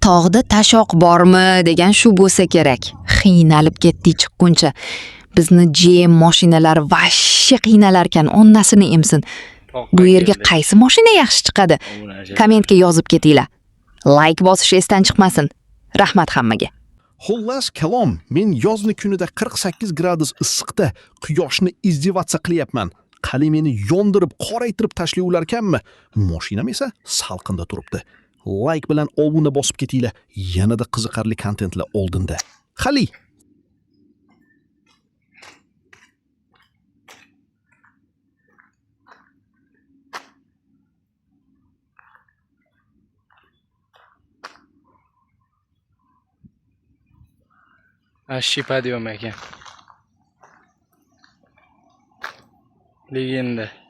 Tog'da tashoq bormi degan shu bo'lsa kerak. Qiynalib ketdik chiqquncha. Bizni GM mashinalari vashshi qiynalar ekan, onnasini emsin. Bu yerga qaysi mashina yaxshi chiqadi? Kommentga yozib ketinglar. Like bosish esdan chiqmasin. Rahmat hammaga. Xullas kalom, men yozni kunida 48 gradus issiqda quyoshni izdivatsa qilyapman. Qali meni yondirib, qoraytirib tashlayular ekanmi? Mashinam esa salqinda turibdi. Like bilan obuna bosib ketinglar. Yanada qiziqarli kontentlar oldinda. Qali Ashipadium ekan. Legenda.